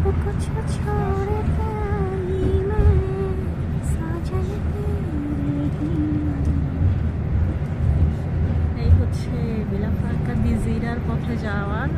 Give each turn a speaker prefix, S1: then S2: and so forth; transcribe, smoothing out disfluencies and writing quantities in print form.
S1: कुछ छोड़ पानी में साजन এই হচ্ছে বিলাফার্কা দিজিরার পথে যাওয়ার